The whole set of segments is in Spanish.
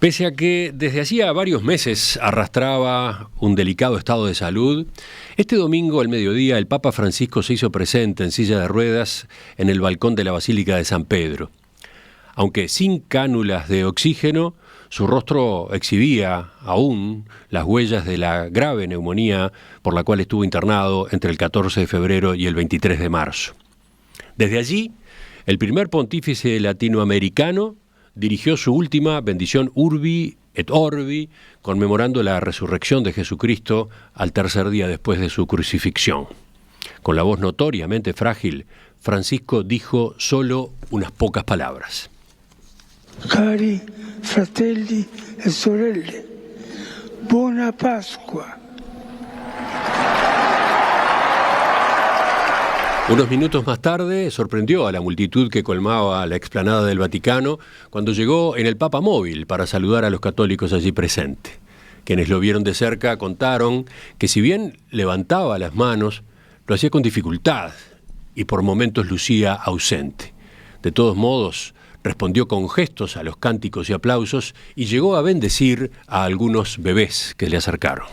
Pese a que desde hacía varios meses arrastraba un delicado estado de salud, este domingo al mediodía el Papa Francisco se hizo presente en silla de ruedas en el balcón de la Basílica de San Pedro. Aunque sin cánulas de oxígeno, su rostro exhibía aún las huellas de la grave neumonía por la cual estuvo internado entre el 14 de febrero y el 23 de marzo. Desde allí, el primer pontífice latinoamericano dirigió su última bendición Urbi et Orbi, conmemorando la resurrección de Jesucristo al tercer día después de su crucifixión. Con la voz notoriamente frágil, Francisco dijo solo unas pocas palabras. Cari fratelli e sorelle, buona Pasqua. Unos minutos más tarde sorprendió a la multitud que colmaba la explanada del Vaticano cuando llegó en el Papa móvil para saludar a los católicos allí presentes. Quienes lo vieron de cerca contaron que si bien levantaba las manos, lo hacía con dificultad y por momentos lucía ausente. De todos modos, respondió con gestos a los cánticos y aplausos y llegó a bendecir a algunos bebés que le acercaron.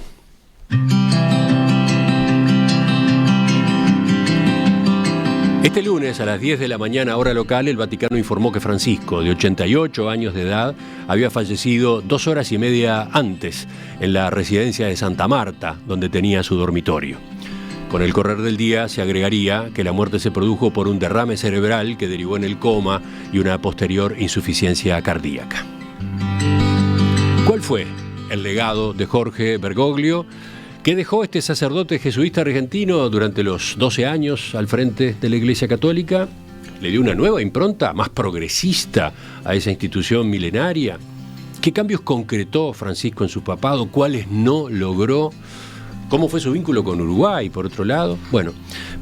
Este lunes a las 10 de la mañana hora local, el Vaticano informó que Francisco, de 88 años de edad, había fallecido 2 horas y media antes en la residencia de Santa Marta, donde tenía su dormitorio. Con el correr del día se agregaría que la muerte se produjo por un derrame cerebral que derivó en el coma y una posterior insuficiencia cardíaca. ¿Cuál fue el legado de Jorge Bergoglio? ¿Qué dejó este sacerdote jesuita argentino durante los 12 años al frente de la Iglesia Católica? ¿Le dio una nueva impronta, más progresista, a esa institución milenaria? ¿Qué cambios concretó Francisco en su papado? ¿Cuáles no logró? ¿Cómo fue su vínculo con Uruguay, por otro lado? Bueno,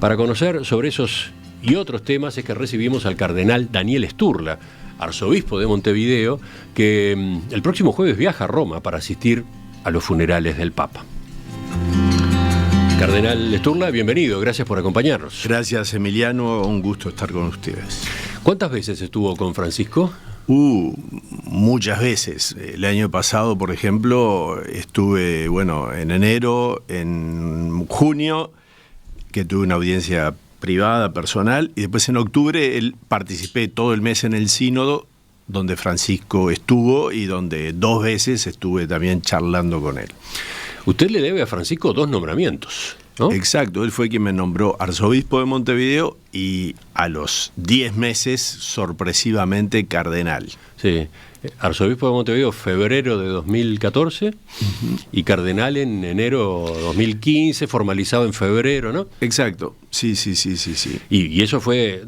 para conocer sobre esos y otros temas es que recibimos al cardenal Daniel Sturla, arzobispo de Montevideo, que el próximo jueves viaja a Roma para asistir a los funerales del Papa. Cardenal Sturla, bienvenido, gracias por acompañarnos. Gracias, Emiliano, un gusto estar con ustedes. ¿Cuántas veces estuvo con Francisco? Muchas veces. El año pasado, por ejemplo, estuve, en enero, en junio, que tuve una audiencia privada, personal, y después en octubre participé todo el mes en el sínodo, donde Francisco estuvo y donde 2 veces estuve también charlando con él. Usted le debe a Francisco 2 nombramientos, ¿no? Exacto, él fue quien me nombró arzobispo de Montevideo y a los 10 meses, sorpresivamente, cardenal. Sí, arzobispo de Montevideo febrero de 2014 y cardenal en enero 2015, formalizado en febrero, ¿no? Exacto, sí. Y eso fue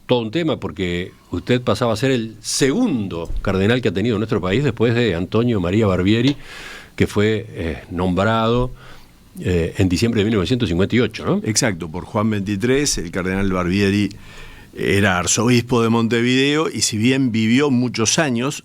todo un tema porque usted pasaba a ser el segundo cardenal que ha tenido nuestro país después de Antonio María Barbieri, que fue nombrado en diciembre de 1958, ¿no? Exacto, por Juan XXIII, el cardenal Barbieri era arzobispo de Montevideo y si bien vivió muchos años,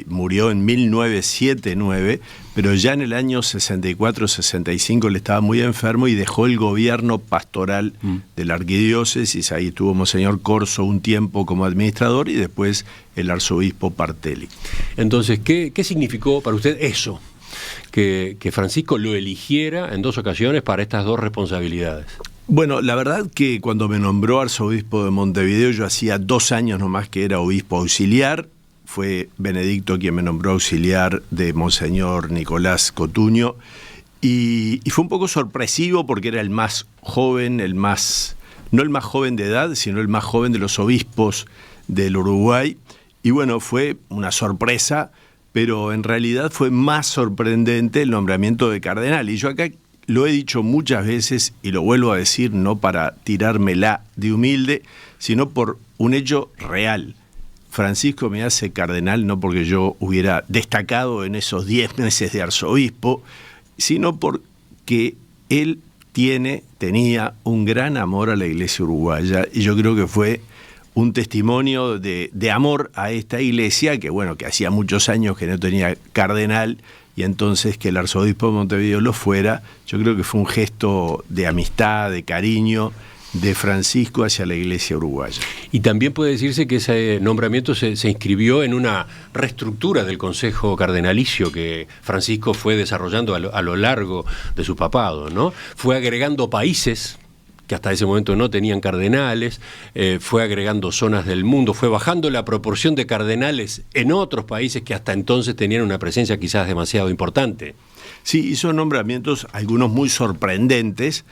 murió en 1979, pero ya en el año 64-65 él estaba muy enfermo y dejó el gobierno pastoral de la arquidiócesis. Ahí estuvo Monseñor Corso un tiempo como administrador y después el arzobispo Partelli. Entonces, ¿qué significó para usted eso? Que Francisco lo eligiera en 2 ocasiones para estas 2 responsabilidades. Bueno, la verdad que cuando me nombró arzobispo de Montevideo, yo hacía 2 años nomás que era obispo auxiliar. Fue Benedicto quien me nombró auxiliar de Monseñor Nicolás Cotuño. Y fue un poco sorpresivo porque era el más joven, no el más joven de edad, sino el más joven de los obispos del Uruguay. Y bueno, fue una sorpresa, pero en realidad fue más sorprendente el nombramiento de cardenal. Y yo acá lo he dicho muchas veces y lo vuelvo a decir no para tirármela de humilde, sino por un hecho real. Francisco me hace cardenal no porque yo hubiera destacado en esos 10 meses de arzobispo, sino porque él tenía un gran amor a la Iglesia uruguaya y yo creo que fue un testimonio de amor a esta iglesia que hacía muchos años que no tenía cardenal y entonces que el arzobispo de Montevideo lo fuera, yo creo que fue un gesto de amistad, de cariño de Francisco hacia la Iglesia uruguaya. Y también puede decirse que ese nombramiento se inscribió en una reestructura del Consejo Cardenalicio que Francisco fue desarrollando a lo largo de su papado, ¿no? Fue agregando países que hasta ese momento no tenían cardenales, fue agregando zonas del mundo, fue bajando la proporción de cardenales en otros países que hasta entonces tenían una presencia quizás demasiado importante. Sí, hizo nombramientos, algunos muy sorprendentes,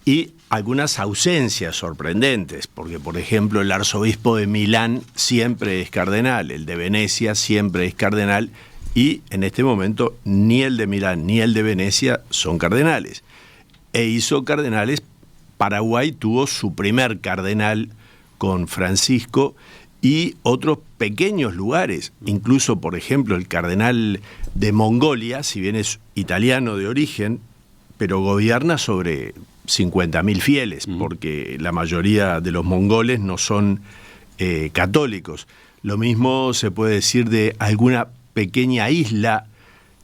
y algunas ausencias sorprendentes, porque por ejemplo el arzobispo de Milán siempre es cardenal, el de Venecia siempre es cardenal, y en este momento ni el de Milán ni el de Venecia son cardenales. E hizo cardenales. Paraguay tuvo su primer cardenal con Francisco, y otros pequeños lugares, incluso por ejemplo el cardenal de Mongolia, si bien es italiano de origen, pero gobierna sobre 50.000 fieles, porque la mayoría de los mongoles no son católicos. Lo mismo se puede decir de alguna pequeña isla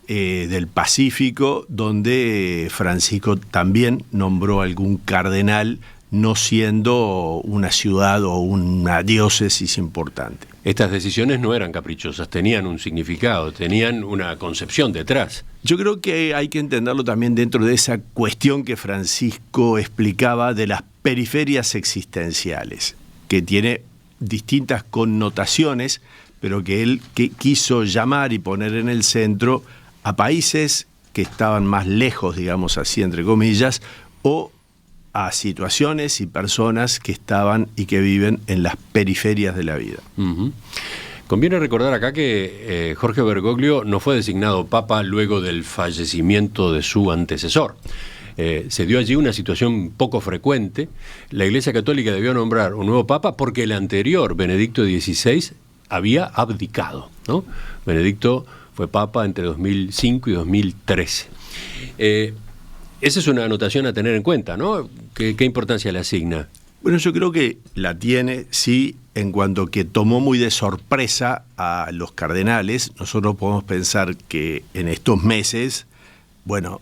del Pacífico, donde Francisco también nombró algún cardenal, no siendo una ciudad o una diócesis importante. Estas decisiones no eran caprichosas, tenían un significado, tenían una concepción detrás. Yo creo que hay que entenderlo también dentro de esa cuestión que Francisco explicaba de las periferias existenciales, que tiene distintas connotaciones, pero que él quiso llamar y poner en el centro a países que estaban más lejos, digamos así, entre comillas, o a situaciones y personas que estaban y que viven en las periferias de la vida. Uh-huh. Conviene recordar acá que Jorge Bergoglio no fue designado papa luego del fallecimiento de su antecesor. Se dio allí una situación poco frecuente. La Iglesia Católica debió nombrar un nuevo papa porque el anterior, Benedicto XVI, había abdicado, ¿no? Benedicto fue papa entre 2005 y 2013. Esa es una anotación a tener en cuenta, ¿no? ¿Qué importancia le asigna? Bueno, yo creo que la tiene, sí, en cuanto que tomó muy de sorpresa a los cardenales. Nosotros podemos pensar que en estos meses, bueno,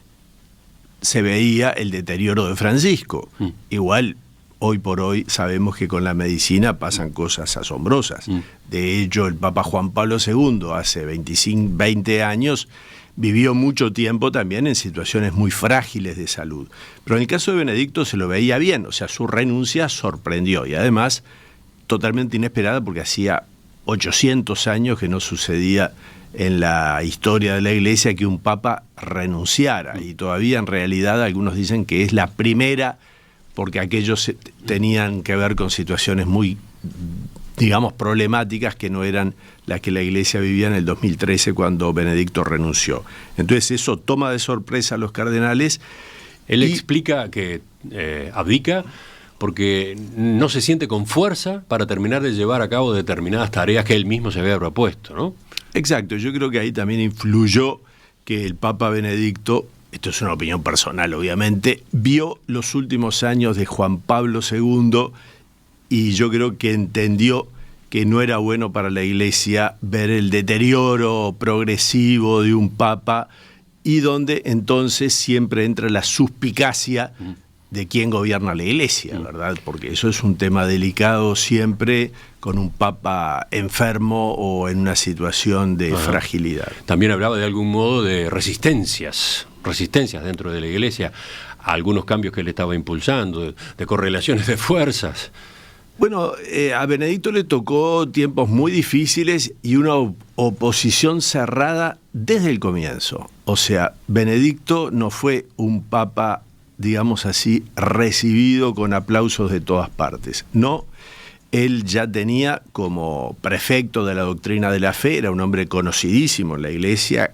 se veía el deterioro de Francisco. Igual, hoy por hoy, sabemos que con la medicina pasan cosas asombrosas. De hecho, el Papa Juan Pablo II, hace 20 años, vivió mucho tiempo también en situaciones muy frágiles de salud. Pero en el caso de Benedicto se lo veía bien, o sea, su renuncia sorprendió, y además totalmente inesperada, porque hacía 800 años que no sucedía en la historia de la Iglesia que un papa renunciara, y todavía en realidad algunos dicen que es la primera, porque aquellos tenían que ver con situaciones muy, digamos, problemáticas que no eran las que la Iglesia vivía en el 2013 cuando Benedicto renunció. Entonces eso toma de sorpresa a los cardenales. Él explica que abdica porque no se siente con fuerza para terminar de llevar a cabo determinadas tareas que él mismo se había propuesto, ¿no? Exacto, yo creo que ahí también influyó que el Papa Benedicto, esto es una opinión personal obviamente, vio los últimos años de Juan Pablo II, y yo creo que entendió que no era bueno para la Iglesia ver el deterioro progresivo de un papa, y donde entonces siempre entra la suspicacia de quién gobierna la Iglesia, ¿verdad? Porque eso es un tema delicado siempre con un papa enfermo o en una situación de fragilidad. También hablaba de algún modo de resistencias dentro de la Iglesia a algunos cambios que él estaba impulsando, de correlaciones de fuerzas. Bueno, a Benedicto le tocó tiempos muy difíciles y una oposición cerrada desde el comienzo. O sea, Benedicto no fue un papa, digamos así, recibido con aplausos de todas partes. No, él ya tenía como prefecto de la doctrina de la fe, era un hombre conocidísimo en la Iglesia,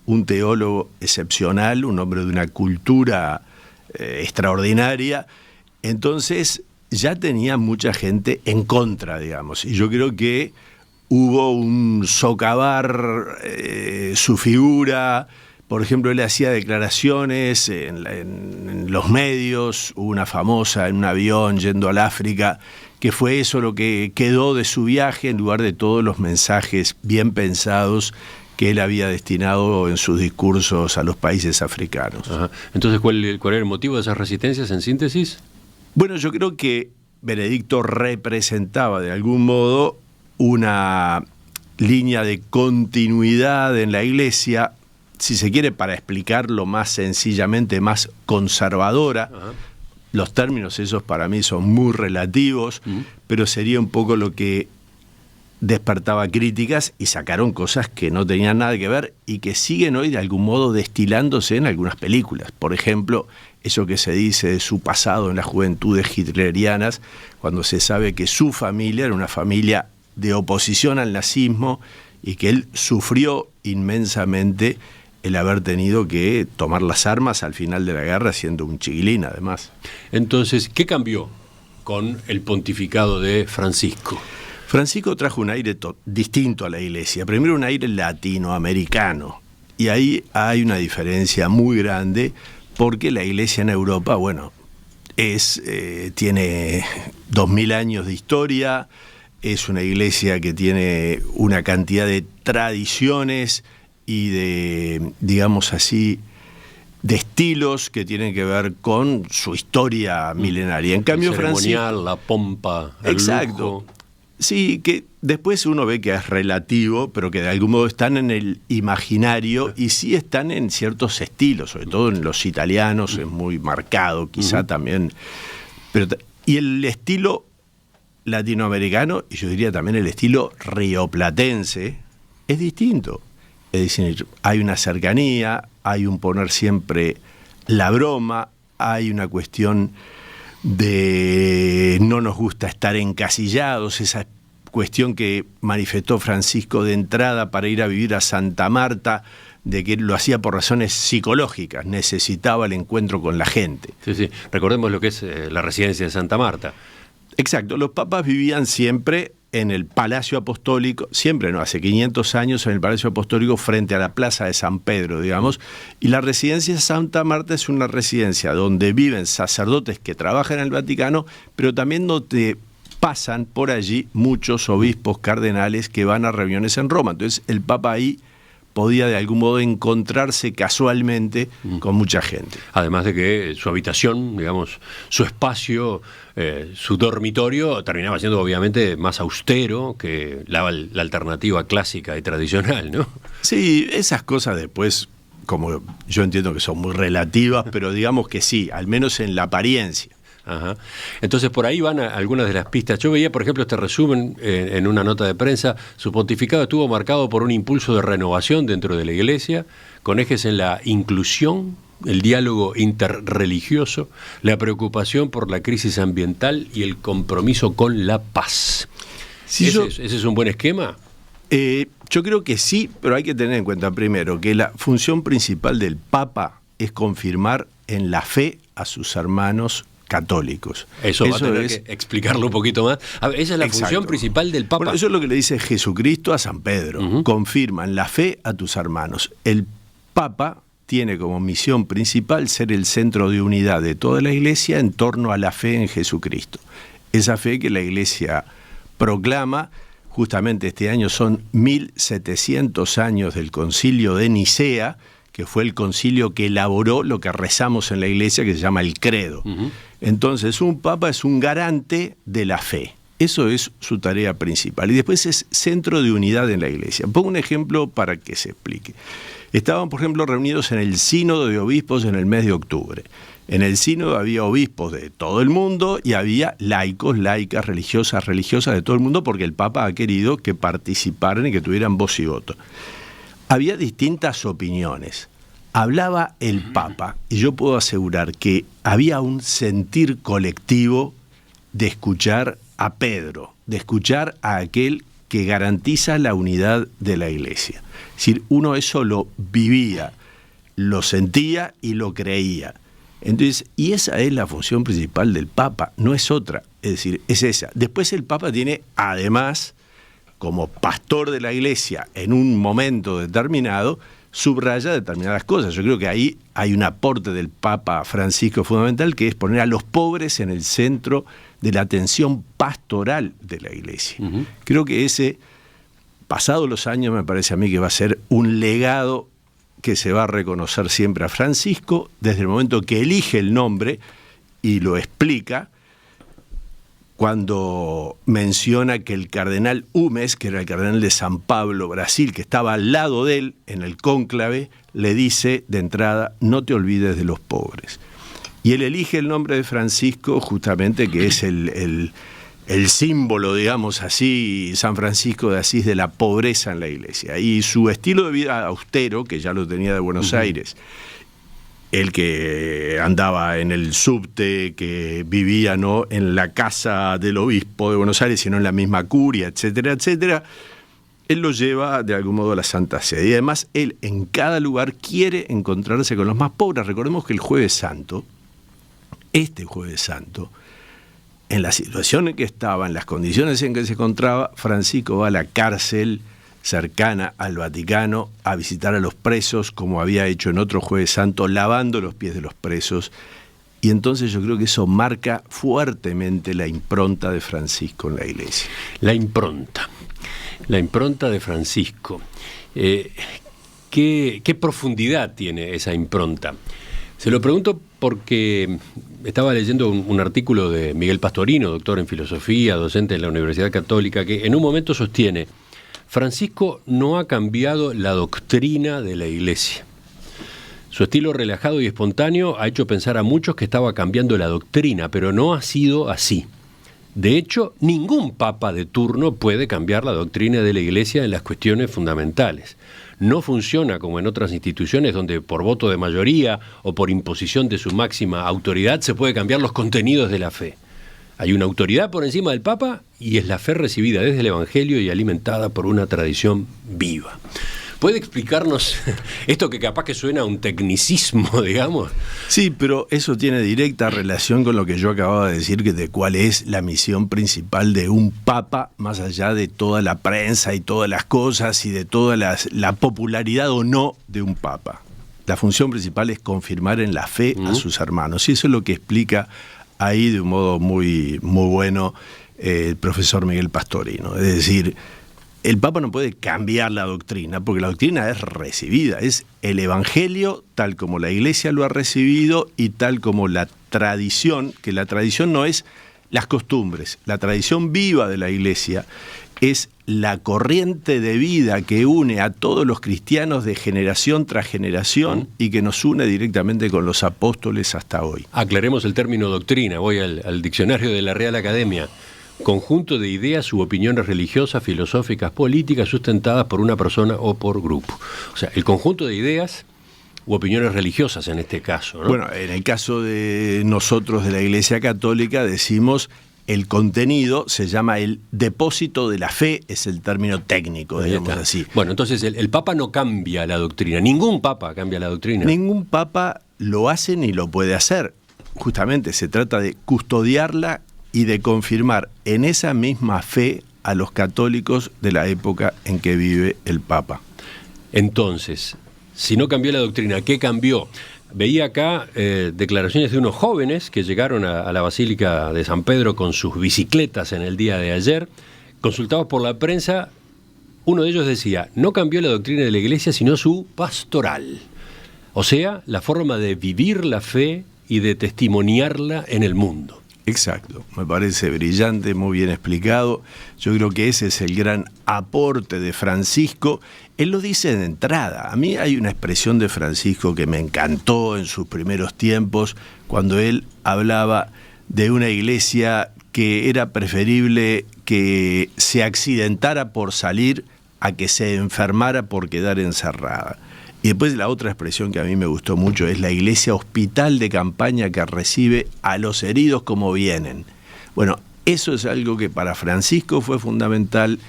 un teólogo excepcional, un hombre de una cultura extraordinaria. Entonces ya tenía mucha gente en contra, digamos, y yo creo que hubo un socavar su figura. Por ejemplo, él hacía declaraciones en los medios, hubo una famosa en un avión yendo al África, que fue eso lo que quedó de su viaje, en lugar de todos los mensajes bien pensados que él había destinado en sus discursos a los países africanos. Ajá. Entonces, ¿cuál era el motivo de esas resistencias, en síntesis? Bueno, yo creo que Benedicto representaba de algún modo una línea de continuidad en la Iglesia, si se quiere, para explicarlo más sencillamente, más conservadora. Ajá. Los términos esos para mí son muy relativos, pero sería un poco lo que despertaba críticas y sacaron cosas que no tenían nada que ver y que siguen hoy de algún modo destilándose en algunas películas. Por ejemplo, eso que se dice de su pasado en las juventudes hitlerianas, cuando se sabe que su familia era una familia de oposición al nazismo y que él sufrió inmensamente el haber tenido que tomar las armas al final de la guerra siendo un chiquilín además. Entonces, ¿qué cambió con el pontificado de Francisco? Francisco trajo un aire distinto a la Iglesia. Primero, un aire latinoamericano. Y ahí hay una diferencia muy grande porque la Iglesia en Europa, bueno, tiene 2000 años de historia, es una Iglesia que tiene una cantidad de tradiciones y de, digamos así, de estilos que tienen que ver con su historia milenaria. En cambio, el ceremonial, Francisco, la pompa, el exacto. lujo. Sí, que después uno ve que es relativo, pero que de algún modo están en el imaginario y sí están en ciertos estilos, sobre todo en los italianos es muy marcado, quizá también. Y el estilo latinoamericano, y yo diría también el estilo rioplatense, es distinto. Es decir, hay una cercanía, hay un poner siempre la broma, hay una cuestión de no nos gusta estar encasillados, esa cuestión que manifestó Francisco de entrada para ir a vivir a Santa Marta, de que lo hacía por razones psicológicas, necesitaba el encuentro con la gente. Sí, sí. Recordemos lo que es la residencia de Santa Marta. Exacto, los papas vivían siempre en el Palacio Apostólico, siempre, ¿no? Hace 500 años en el Palacio Apostólico frente a la Plaza de San Pedro, digamos, y la residencia de Santa Marta es una residencia donde viven sacerdotes que trabajan en el Vaticano, pero también donde pasan por allí muchos obispos cardenales que van a reuniones en Roma. Entonces el Papa ahí podía de algún modo encontrarse casualmente con mucha gente. Además de que su habitación, digamos, su espacio, su dormitorio terminaba siendo obviamente más austero que la alternativa clásica y tradicional, ¿no? Sí, esas cosas después, como yo entiendo que son muy relativas, pero digamos que sí, al menos en la apariencia. Ajá. Entonces por ahí van algunas de las pistas. Yo veía, por ejemplo, este resumen en una nota de prensa. Su pontificado estuvo marcado por un impulso de renovación dentro de la Iglesia, con ejes en la inclusión, el diálogo interreligioso, la preocupación por la crisis ambiental y el compromiso con la paz. Sí, ¿Ese es un buen esquema? Yo creo que sí, pero hay que tener en cuenta primero que la función principal del Papa es confirmar en la fe a sus hermanos católicos. Eso va a tener que explicarlo un poquito más. A ver, esa es la función principal del Papa. Bueno, eso es lo que le dice Jesucristo a San Pedro. Confirma en la fe a tus hermanos. El Papa tiene como misión principal ser el centro de unidad de toda la Iglesia en torno a la fe en Jesucristo. Esa fe que la Iglesia proclama, justamente este año son 1700 años del Concilio de Nicea, que fue el concilio que elaboró lo que rezamos en la Iglesia, que se llama el credo. Entonces, un papa es un garante de la fe. Eso es su tarea principal. Y después es centro de unidad en la Iglesia. Pongo un ejemplo para que se explique. Estaban, por ejemplo, reunidos en el Sínodo de Obispos en el mes de octubre. En el Sínodo había obispos de todo el mundo y había laicos, laicas, religiosas de todo el mundo, porque el Papa ha querido que participaran y que tuvieran voz y voto. Había distintas opiniones. Hablaba el Papa, y yo puedo asegurar que había un sentir colectivo de escuchar a Pedro, de escuchar a aquel que garantiza la unidad de la Iglesia. Es decir, uno eso lo vivía, lo sentía y lo creía. Entonces, y esa es la función principal del Papa, no es otra, es decir, es esa. Después el Papa tiene, además, como pastor de la Iglesia en un momento determinado, subraya determinadas cosas. Yo creo que ahí hay un aporte del Papa Francisco fundamental, que es poner a los pobres en el centro de la atención pastoral de la Iglesia. Creo que ese, pasados los años, me parece a mí que va a ser un legado que se va a reconocer siempre a Francisco, desde el momento que elige el nombre y lo explica, cuando menciona que el cardenal Humes, que era el cardenal de San Pablo, Brasil, que estaba al lado de él en el cónclave, le dice de entrada: no te olvides de los pobres. Y él elige el nombre de Francisco justamente, que es el símbolo, digamos así, San Francisco de Asís, de la pobreza en la iglesia. Y su estilo de vida austero, que ya lo tenía de Buenos Aires, el que andaba en el subte, que vivía no en la casa del obispo de Buenos Aires, sino en la misma curia, etcétera, etcétera, él lo lleva de algún modo a la Santa Sede. Y además él en cada lugar quiere encontrarse con los más pobres. Recordemos que el Jueves Santo, este Jueves Santo, en la situación en que estaba, en las condiciones en que se encontraba, Francisco va a la cárcel cercana al Vaticano a visitar a los presos, como había hecho en otro Jueves Santo, lavando los pies de los presos. Y entonces yo creo que eso marca fuertemente la impronta de Francisco en la iglesia. La impronta de Francisco. ¿Qué profundidad tiene esa impronta? Se lo pregunto porque estaba leyendo un artículo de Miguel Pastorino, doctor en filosofía, docente en la Universidad Católica, que en un momento sostiene: Francisco no ha cambiado la doctrina de la Iglesia. Su estilo relajado y espontáneo ha hecho pensar a muchos que estaba cambiando la doctrina, pero no ha sido así. De hecho, ningún papa de turno puede cambiar la doctrina de la Iglesia en las cuestiones fundamentales. No funciona como en otras instituciones donde por voto de mayoría o por imposición de su máxima autoridad se puede cambiar los contenidos de la fe. Hay una autoridad por encima del Papa y es la fe recibida desde el Evangelio y alimentada por una tradición viva. ¿Puede explicarnos esto que capaz que suena a un tecnicismo, digamos? Sí, pero eso tiene directa relación con lo que yo acababa de decir, que de cuál es la misión principal de un Papa, más allá de toda la prensa y todas las cosas y de toda la popularidad o no de un Papa. La función principal es confirmar en la fe a sus hermanos, y eso es lo que explica ahí de un modo muy, muy bueno el profesor Miguel Pastorino. Es decir, el Papa no puede cambiar la doctrina, porque la doctrina es recibida, es el Evangelio tal como la Iglesia lo ha recibido y tal como la tradición, que la tradición no es las costumbres, la tradición viva de la Iglesia es la corriente de vida que une a todos los cristianos de generación tras generación y que nos une directamente con los apóstoles hasta hoy. Aclaremos el término doctrina, voy al diccionario de la Real Academia. Conjunto de ideas u opiniones religiosas, filosóficas, políticas sustentadas por una persona o por grupo. O sea, el conjunto de ideas u opiniones religiosas en este caso, ¿no? Bueno, en el caso de nosotros de la Iglesia Católica decimos el contenido, se llama el depósito de la fe, es el término técnico, digamos así. Bueno, entonces el Papa no cambia la doctrina, ningún Papa cambia la doctrina. Ningún Papa lo hace ni lo puede hacer. Justamente se trata de custodiarla y de confirmar en esa misma fe a los católicos de la época en que vive el Papa. Entonces, si no cambió la doctrina, ¿qué cambió? Veía acá declaraciones de unos jóvenes que llegaron a la Basílica de San Pedro con sus bicicletas en el día de ayer. Consultados por la prensa, uno de ellos decía: no cambió la doctrina de la Iglesia, sino su pastoral. O sea, la forma de vivir la fe y de testimoniarla en el mundo. Exacto, me parece brillante, muy bien explicado. Yo creo que ese es el gran aporte de Francisco. Él lo dice de entrada. A mí hay una expresión de Francisco que me encantó en sus primeros tiempos, cuando él hablaba de una iglesia que era preferible que se accidentara por salir a que se enfermara por quedar encerrada. Y después la otra expresión que a mí me gustó mucho es la iglesia hospital de campaña que recibe a los heridos como vienen. Bueno, eso es algo que para Francisco fue fundamental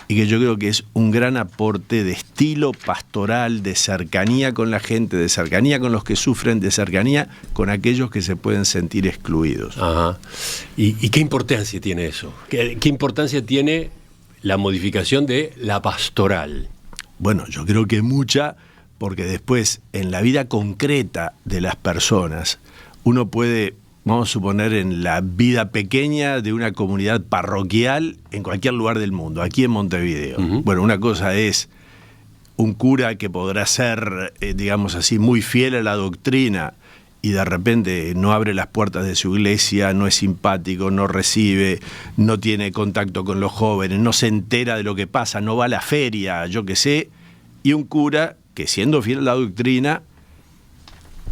y que yo creo que es un gran aporte de estilo pastoral, de cercanía con la gente, de cercanía con los que sufren, de cercanía con aquellos que se pueden sentir excluidos. Ajá. ¿Y qué importancia tiene eso? ¿Qué importancia tiene la modificación de la pastoral? Bueno, yo creo que mucha, porque después en la vida concreta de las personas uno puede, vamos a suponer, en la vida pequeña de una comunidad parroquial en cualquier lugar del mundo, aquí en Montevideo. Bueno, una cosa es un cura que podrá ser, digamos así, muy fiel a la doctrina y de repente no abre las puertas de su iglesia, no es simpático, no recibe, no tiene contacto con los jóvenes, no se entera de lo que pasa, no va a la feria, yo qué sé, y un cura que, siendo fiel a la doctrina,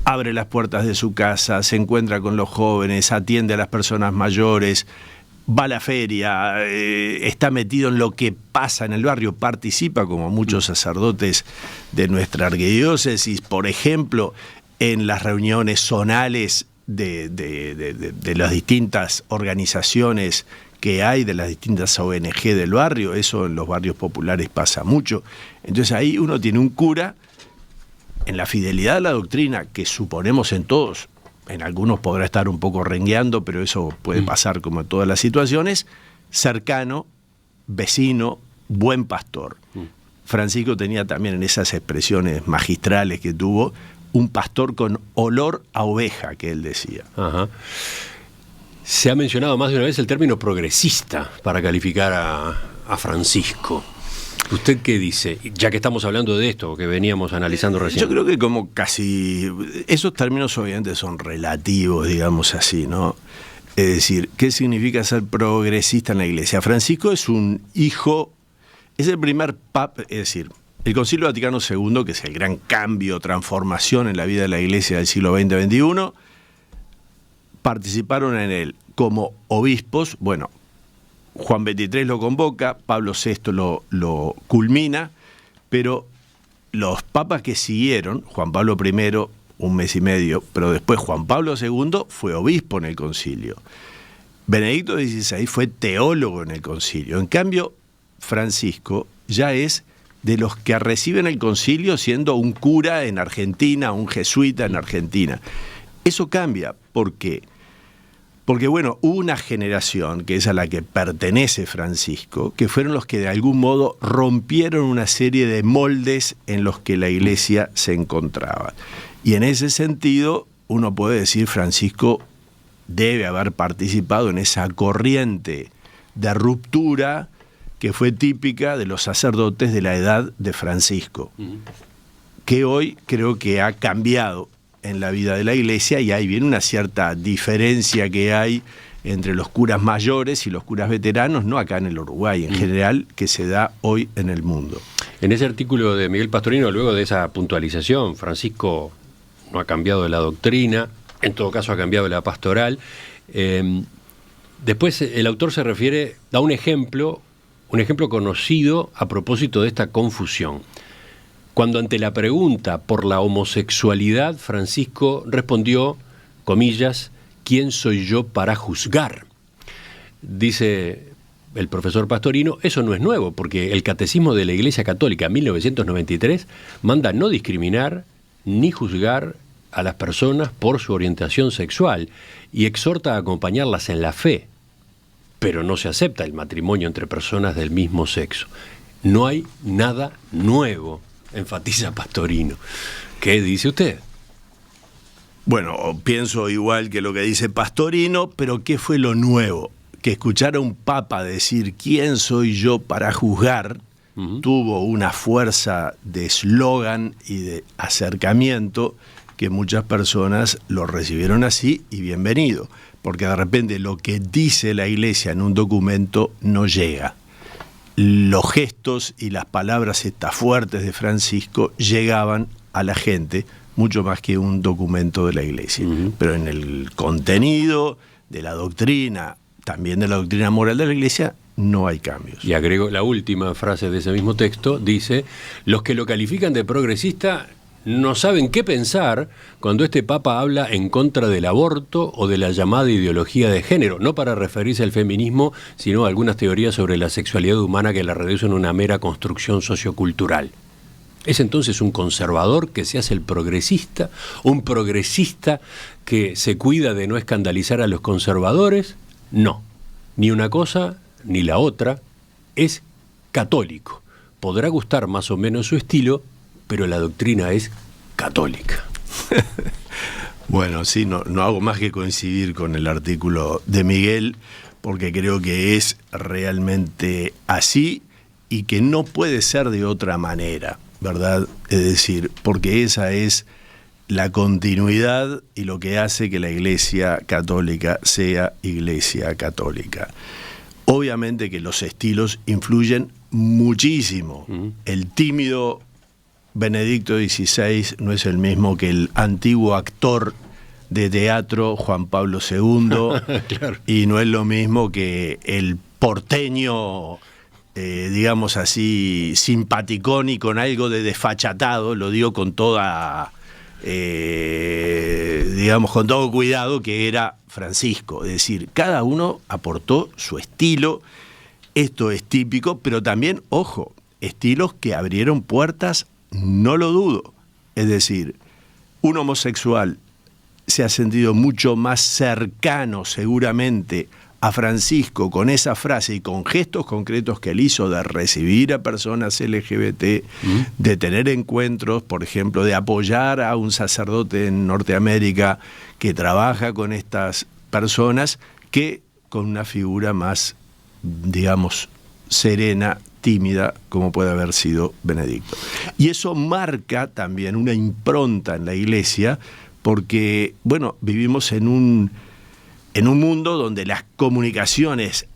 abre las puertas de su casa, se encuentra con los jóvenes, atiende a las personas mayores, va a la feria, está metido en lo que pasa en el barrio, participa, como muchos sacerdotes de nuestra arquidiócesis, por ejemplo, en las reuniones zonales de las distintas organizaciones que hay, de las distintas ONG del barrio. Eso en los barrios populares pasa mucho. Entonces ahí uno tiene un cura, en la fidelidad a la doctrina, que suponemos en todos, en algunos podrá estar un poco rengueando, pero eso puede pasar como en todas las situaciones, cercano, vecino, buen pastor. Francisco tenía también, en esas expresiones magistrales que tuvo, un pastor con olor a oveja, que él decía. Ajá. Se ha mencionado más de una vez el término progresista para calificar a Francisco. ¿Usted qué dice? Ya que estamos hablando de esto, que veníamos analizando recién. Yo creo que como casi... Esos términos obviamente son relativos, digamos así, ¿no? Es decir, ¿qué significa ser progresista en la Iglesia? Francisco es un hijo, es el primer papa, es decir, el Concilio Vaticano II, que es el gran cambio, transformación en la vida de la Iglesia del siglo XX-XXI, participaron en él como obispos. Bueno, Juan XXIII lo convoca, Pablo VI lo culmina, pero los papas que siguieron, Juan Pablo I, un mes y medio, pero después Juan Pablo II fue obispo en el concilio. Benedicto XVI fue teólogo en el concilio. En cambio, Francisco ya es de los que reciben el concilio siendo un cura en Argentina, un jesuita en Argentina. Eso cambia, ¿por qué? Porque, bueno, hubo una generación, que es a la que pertenece Francisco, que fueron los que de algún modo rompieron una serie de moldes en los que la Iglesia se encontraba. Y en ese sentido, uno puede decir, Francisco debe haber participado en esa corriente de ruptura que fue típica de los sacerdotes de la edad de Francisco, que hoy creo que ha cambiado en la vida de la Iglesia, y ahí viene una cierta diferencia que hay entre los curas mayores y los curas veteranos, no acá en el Uruguay, en general, que se da hoy en el mundo. En ese artículo de Miguel Pastorino, luego de esa puntualización, Francisco no ha cambiado de la doctrina, en todo caso ha cambiado de la pastoral. Después el autor se refiere, da un ejemplo conocido a propósito de esta confusión. Cuando ante la pregunta por la homosexualidad, Francisco respondió, comillas, ¿quién soy yo para juzgar? Dice el profesor Pastorino, eso no es nuevo, porque el Catecismo de la Iglesia Católica, 1993, manda no discriminar ni juzgar a las personas por su orientación sexual y exhorta a acompañarlas en la fe, pero no se acepta el matrimonio entre personas del mismo sexo. No hay nada nuevo, enfatiza Pastorino. ¿Qué dice usted? Bueno, pienso igual que lo que dice Pastorino, pero ¿qué fue lo nuevo? Que escuchar a un papa decir ¿quién soy yo para juzgar? Tuvo una fuerza de eslogan y de acercamiento que muchas personas lo recibieron así, y bienvenido, porque de repente lo que dice la Iglesia en un documento no llega. Los gestos y las palabras estas fuertes de Francisco llegaban a la gente mucho más que un documento de la Iglesia. Pero en el contenido de la doctrina, también de la doctrina moral de la Iglesia, no hay cambios. Y agrego la última frase de ese mismo texto, dice, los que lo califican de progresista no saben qué pensar cuando este papa habla en contra del aborto o de la llamada ideología de género, no para referirse al feminismo, sino a algunas teorías sobre la sexualidad humana que la reducen a una mera construcción sociocultural. ¿Es entonces un conservador que se hace el progresista? ¿Un progresista que se cuida de no escandalizar a los conservadores? No, ni una cosa ni la otra. Es católico. Podrá gustar más o menos su estilo, pero la doctrina es católica. Bueno, sí, no hago más que coincidir con el artículo de Miguel, porque creo que es realmente así y que no puede ser de otra manera, ¿verdad? Es decir, porque esa es la continuidad y lo que hace que la Iglesia Católica sea Iglesia Católica. Obviamente que los estilos influyen muchísimo. El tímido Benedicto XVI no es el mismo que el antiguo actor de teatro Juan Pablo II, claro. Y no es lo mismo que el porteño, digamos así, simpaticón y con algo de desfachatado, lo digo con toda, digamos, con todo cuidado, que era Francisco. Es decir, cada uno aportó su estilo. Esto es típico, pero también, ojo, estilos que abrieron puertas, no lo dudo. Es decir, un homosexual se ha sentido mucho más cercano seguramente a Francisco con esa frase y con gestos concretos que él hizo de recibir a personas LGBT, de tener encuentros, por ejemplo, de apoyar a un sacerdote en Norteamérica que trabaja con estas personas, que con una figura más, digamos, serena, tímida, como puede haber sido Benedicto. Y eso marca también una impronta en la Iglesia, porque, bueno, vivimos en un mundo donde las comunicaciones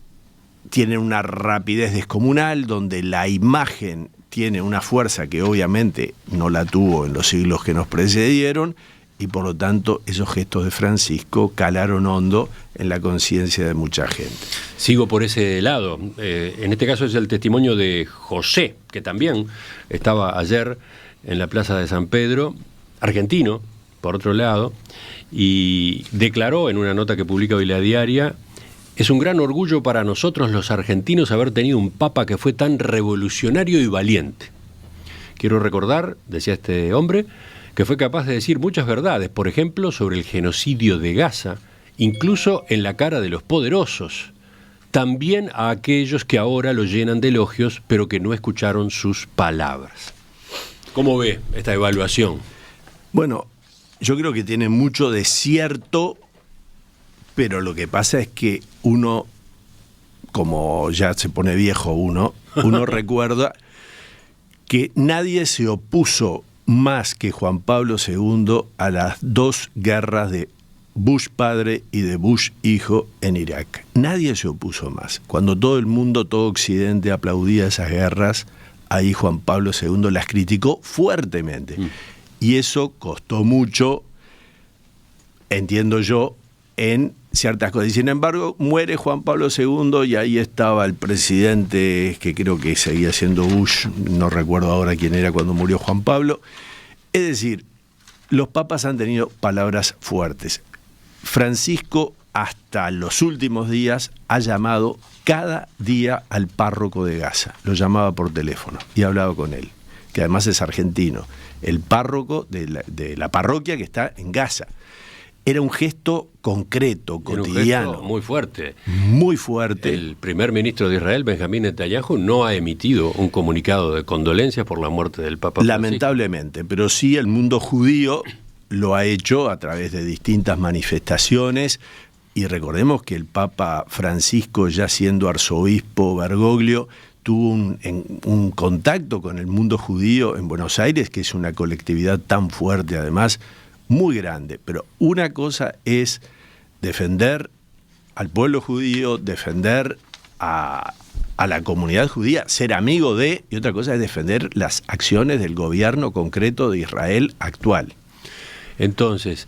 tienen una rapidez descomunal, donde la imagen tiene una fuerza que obviamente no la tuvo en los siglos que nos precedieron, y por lo tanto esos gestos de Francisco calaron hondo en la conciencia de mucha gente. Sigo por ese lado. En este caso es el testimonio de José, que también estaba ayer en la Plaza de San Pedro, argentino, por otro lado, y declaró en una nota que publica hoy La Diaria: es un gran orgullo para nosotros los argentinos haber tenido un papa que fue tan revolucionario y valiente. Quiero recordar, decía este hombre, que fue capaz de decir muchas verdades, por ejemplo, sobre el genocidio de Gaza, incluso en la cara de los poderosos, también a aquellos que ahora lo llenan de elogios, pero que no escucharon sus palabras. ¿Cómo ve esta evaluación? Bueno, yo creo que tiene mucho de cierto, pero lo que pasa es que uno, como ya se pone viejo uno recuerda que nadie se opuso más que Juan Pablo II a las dos guerras de Bush padre y de Bush hijo en Irak. Nadie se opuso más. Cuando todo el mundo, todo Occidente aplaudía esas guerras, ahí Juan Pablo II las criticó fuertemente. Y eso costó mucho, entiendo yo, en ciertas cosas. Y sin embargo, muere Juan Pablo II y ahí estaba el presidente, que creo que seguía siendo Bush, no recuerdo ahora quién era cuando murió Juan Pablo. Es decir, los papas han tenido palabras fuertes. Francisco, hasta los últimos días, ha llamado cada día al párroco de Gaza. Lo llamaba por teléfono y hablaba con él, que además es argentino, el párroco de la parroquia que está en Gaza. Era un gesto concreto, cotidiano. Un gesto muy fuerte. Muy fuerte. El primer ministro de Israel, Benjamín Netanyahu, no ha emitido un comunicado de condolencias por la muerte del Papa Francisco. Lamentablemente, pero sí el mundo judío lo ha hecho a través de distintas manifestaciones, y recordemos que el Papa Francisco, ya siendo arzobispo Bergoglio, tuvo un contacto con el mundo judío en Buenos Aires, que es una colectividad tan fuerte, además, muy grande. Pero una cosa es defender al pueblo judío, defender a la comunidad judía, ser amigo de, y otra cosa es defender las acciones del gobierno concreto de Israel actual. Entonces,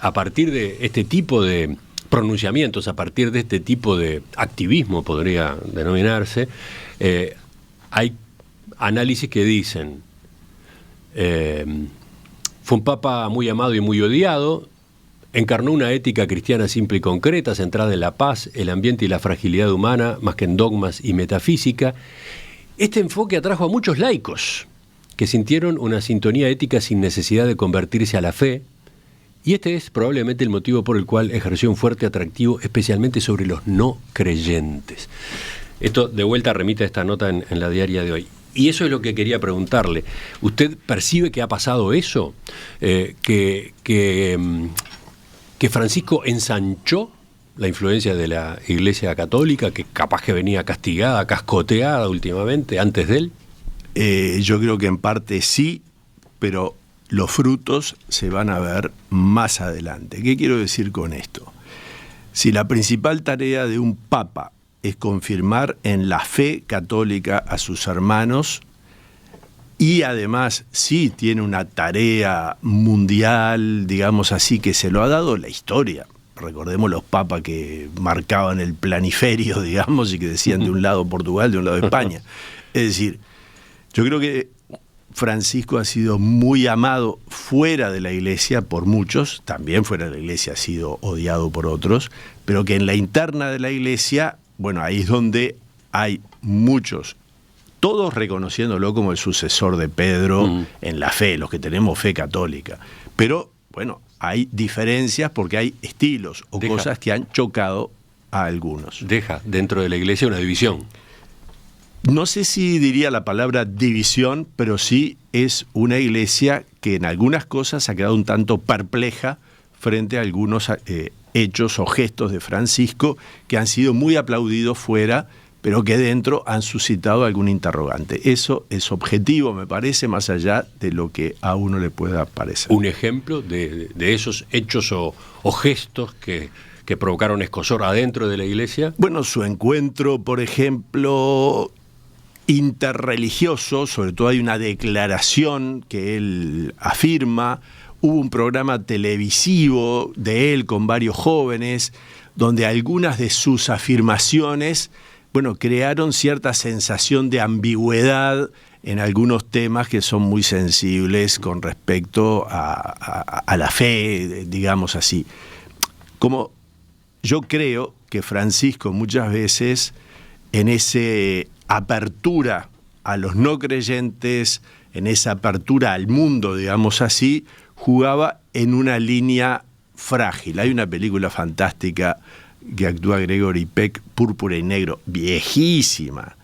a partir de este tipo de pronunciamientos, a partir de este tipo de activismo, podría denominarse, hay análisis que dicen: fue un papa muy amado y muy odiado, encarnó una ética cristiana simple y concreta, centrada en la paz, el ambiente y la fragilidad humana, más que en dogmas y metafísica. Este enfoque atrajo a muchos laicos que sintieron una sintonía ética sin necesidad de convertirse a la fe, y este es probablemente el motivo por el cual ejerció un fuerte atractivo, especialmente sobre los no creyentes. Esto de vuelta remite a esta nota en La Diaria de hoy. Y eso es lo que quería preguntarle. ¿Usted percibe que ha pasado eso? ¿Que Francisco ensanchó la influencia de la Iglesia Católica, que capaz que venía castigada, cascoteada últimamente, antes de él? Yo creo que en parte sí, pero los frutos se van a ver más adelante. ¿Qué quiero decir con esto? Si la principal tarea de un papa es confirmar en la fe católica a sus hermanos, y además sí tiene una tarea mundial, digamos así, que se lo ha dado la historia. Recordemos los papas que marcaban el planiferio, digamos, y que decían de un lado Portugal, de un lado España. Es decir, yo creo que Francisco ha sido muy amado fuera de la Iglesia por muchos, también fuera de la Iglesia ha sido odiado por otros, pero que en la interna de la Iglesia, bueno, ahí es donde hay muchos, todos reconociéndolo como el sucesor de Pedro en la fe, los que tenemos fe católica. Pero, bueno, hay diferencias porque hay estilos o cosas que han chocado a algunos. Deja dentro de la Iglesia una división. No sé si diría la palabra división, pero sí es una Iglesia que en algunas cosas ha quedado un tanto perpleja frente a algunos hechos o gestos de Francisco que han sido muy aplaudidos fuera, pero que dentro han suscitado algún interrogante. Eso es objetivo, me parece, más allá de lo que a uno le pueda parecer. ¿Un ejemplo de esos hechos o gestos que provocaron escozor adentro de la Iglesia? Bueno, su encuentro, por ejemplo, interreligioso, sobre todo hay una declaración que él afirma, hubo un programa televisivo de él con varios jóvenes, donde algunas de sus afirmaciones, bueno, crearon cierta sensación de ambigüedad en algunos temas que son muy sensibles con respecto a la fe, digamos así. Como yo creo que Francisco muchas veces en esa apertura a los no creyentes, en esa apertura al mundo, digamos así, jugaba en una línea frágil. Hay una película fantástica que actúa Gregory Peck, Púrpura y Negro, viejísima,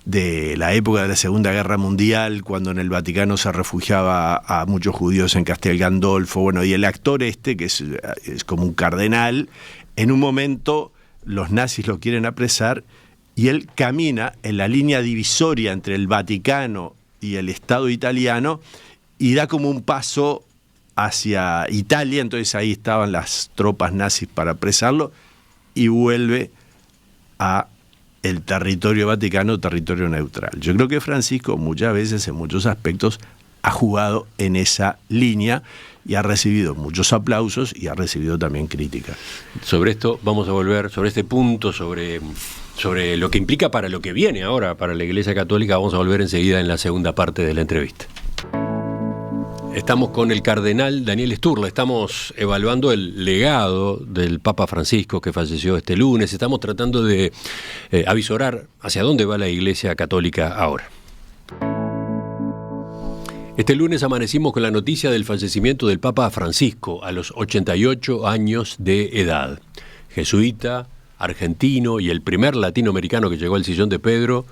de la época de la Segunda Guerra Mundial, cuando en el Vaticano se refugiaba a muchos judíos en Castel Gandolfo. Bueno, y el actor que es como un cardenal, en un momento los nazis lo quieren apresar y él camina en la línea divisoria entre el Vaticano y el Estado italiano y da como un paso hacia Italia, entonces ahí estaban las tropas nazis para apresarlo, y vuelve a el territorio vaticano, territorio neutral. Yo creo que Francisco muchas veces, en muchos aspectos, ha jugado en esa línea y ha recibido muchos aplausos y ha recibido también críticas. Sobre esto vamos a volver, sobre este punto, sobre lo que implica para lo que viene ahora para la Iglesia Católica, vamos a volver enseguida en la segunda parte de la entrevista. Estamos con el cardenal Daniel Sturla, estamos evaluando el legado del Papa Francisco que falleció este lunes, estamos tratando de avisorar hacia dónde va la Iglesia Católica ahora. Este lunes amanecimos con la noticia del fallecimiento del Papa Francisco a los 88 años de edad. Jesuita, argentino y el primer latinoamericano que llegó al sillón de Pedro,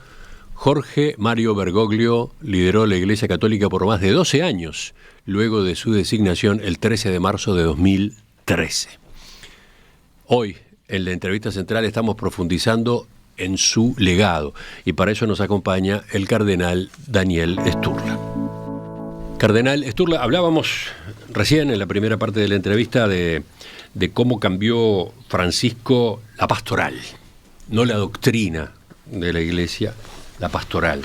Jorge Mario Bergoglio lideró la Iglesia Católica por más de 12 años, luego de su designación el 13 de marzo de 2013. Hoy, en la entrevista central, estamos profundizando en su legado y para eso nos acompaña el cardenal Daniel Sturla. Cardenal Sturla, hablábamos recién en la primera parte de la entrevista de cómo cambió Francisco la pastoral, no la doctrina de la Iglesia, la pastoral.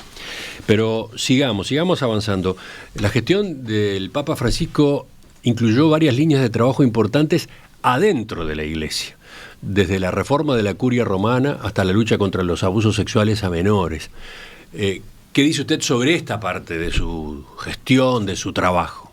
Pero sigamos avanzando. La gestión del Papa Francisco incluyó varias líneas de trabajo importantes adentro de la Iglesia, desde la reforma de la curia romana hasta la lucha contra los abusos sexuales a menores. ¿Qué dice usted sobre esta parte de su gestión, de su trabajo?